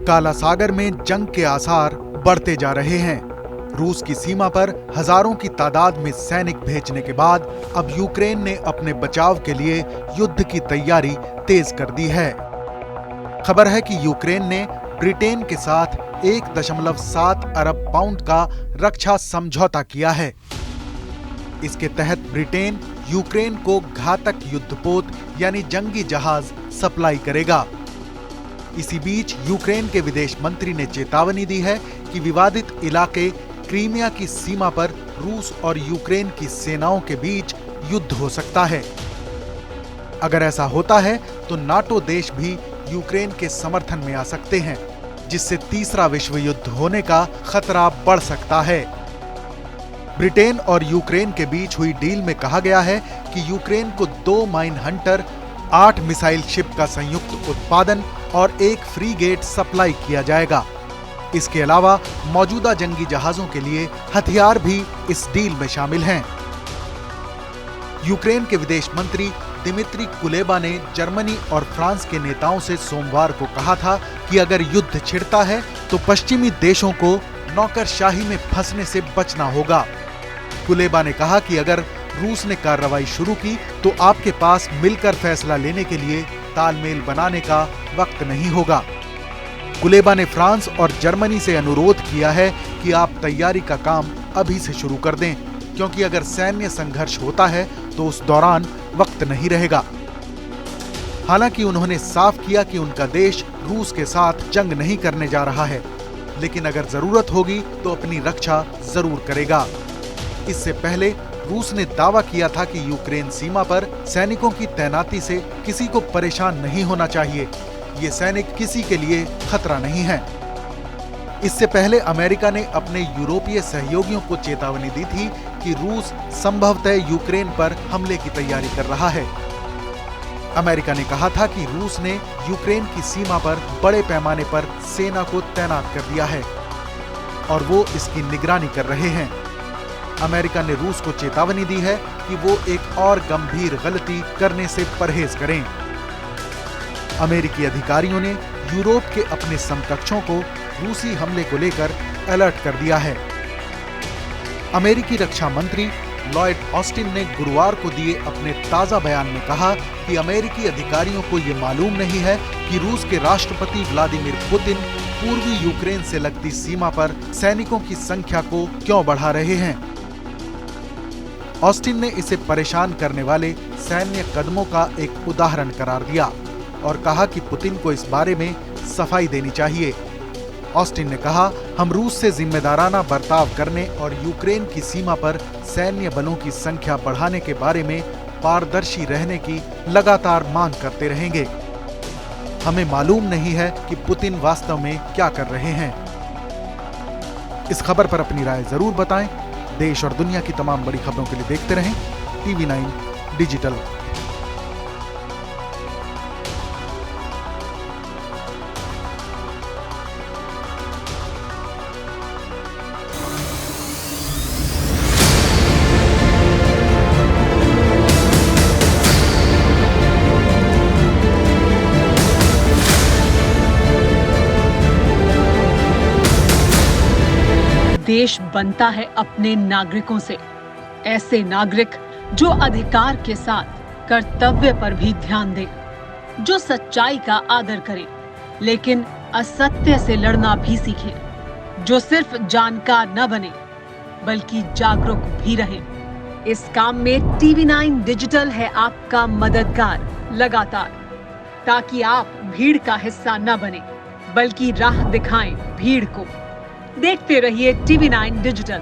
काला सागर में जंग के आसार बढ़ते जा रहे हैं। रूस की सीमा पर हजारों की तादाद में सैनिक भेजने के बाद अब यूक्रेन ने अपने बचाव के लिए युद्ध की तैयारी तेज कर दी है। खबर है कि यूक्रेन ने ब्रिटेन के साथ 1.7 अरब पाउंड का रक्षा समझौता किया है। इसके तहत ब्रिटेन यूक्रेन को घातक युद्धपोत यानी जंगी जहाज सप्लाई करेगा। इसी बीच यूक्रेन के विदेश मंत्री ने चेतावनी दी है कि विवादित इलाके क्रीमिया की सीमा पर रूस और यूक्रेन की सेनाओं के बीच युद्ध हो सकता है। अगर ऐसा होता है तो नाटो देश भी यूक्रेन के समर्थन में आ सकते हैं, जिससे तीसरा विश्व युद्ध होने का खतरा बढ़ सकता है। ब्रिटेन और यूक्रेन के बीच हुई डील में कहा गया है कि यूक्रेन को 2 माइन हंटर, 8 मिसाइल शिप का संयुक्त उत्पादन और 1 फ्रीगेट सप्लाई किया जाएगा। इसके अलावा मौजूदा जंगी जहाजों के लिए हथियार भी इस डील में शामिल हैं। यूक्रेन के विदेश मंत्री दिमित्री कुलेबा ने जर्मनी और फ्रांस के नेताओं से सोमवार को कहा था कि अगर युद्ध छिड़ता है तो पश्चिमी देशों को नौकरशाही में फंसने से बचना होगा। कुलेबा ने कहा कि अगर रूस ने कार्रवाई शुरू की तो आपके पास मिलकर फैसला लेने के लिए तालमेल बनाने का वक्त नहीं होगा। कुलेबा ने फ्रांस और जर्मनी से अनुरोध किया है कि आप तैयारी का काम अभी से शुरू कर दें, क्योंकि अगर सैन्य संघर्ष होता है तो उस दौरान वक्त नहीं रहेगा। हालांकि उन्होंने साफ किया कि उनका देश रूस के साथ जंग नहीं करने जा रहा है, लेकिन अगर जरूरत होगी तो अपनी रक्षा जरूर करेगा। इससे पहले रूस ने दावा किया था कि यूक्रेन सीमा पर सैनिकों की तैनाती से किसी को परेशान नहीं होना चाहिए। ये सैनिक किसी के लिए खतरा नहीं है। इससे पहले अमेरिका ने अपने यूरोपीय सहयोगियों को चेतावनी दी थी कि रूस संभवतः यूक्रेन पर हमले की तैयारी कर रहा है। अमेरिका ने कहा था कि रूस ने यूक्रेन की सीमा पर बड़े पैमाने पर सेना को तैनात कर दिया है और वो इसकी निगरानी कर रहे हैं। अमेरिका ने रूस को चेतावनी दी है कि वो एक और गंभीर गलती करने से परहेज करें। अमेरिकी अधिकारियों ने यूरोप के अपने समकक्षों को रूसी हमले को लेकर अलर्ट कर दिया है। अमेरिकी रक्षा मंत्री लॉयड ऑस्टिन ने गुरुवार को दिए अपने ताजा बयान में कहा कि अमेरिकी अधिकारियों को ये मालूम नहीं है कि रूस के राष्ट्रपति व्लादिमीर पुतिन पूर्वी यूक्रेन से लगती सीमा पर सैनिकों की संख्या को क्यों बढ़ा रहे हैं। ऑस्टिन ने इसे परेशान करने वाले सैन्य कदमों का एक उदाहरण करार दिया और कहा कि पुतिन को इस बारे में सफाई देनी चाहिए। ऑस्टिन ने कहा, हम रूस से जिम्मेदाराना बर्ताव करने और यूक्रेन की सीमा पर सैन्य बलों की संख्या बढ़ाने के बारे में पारदर्शी रहने की लगातार मांग करते रहेंगे। हमें मालूम नहीं है कि पुतिन वास्तव में क्या कर रहे हैं। इस खबर पर अपनी राय जरूर बताएं। देश और दुनिया की तमाम बड़ी खबरों के लिए देखते रहें TV9 डिजिटल। देश बनता है अपने नागरिकों से। ऐसे नागरिक जो अधिकार के साथ कर्तव्य पर भी ध्यान दें, जो सच्चाई का आदर करें लेकिन असत्य से लड़ना भी सीखें, जो सिर्फ जानकार न बने बल्कि जागरूक भी रहें। इस काम में TV9 डिजिटल है आपका मददगार लगातार, ताकि आप भीड़ का हिस्सा न बने बल्कि राह दिखाएं भीड़ को। देखते रहिए TV9 डिजिटल।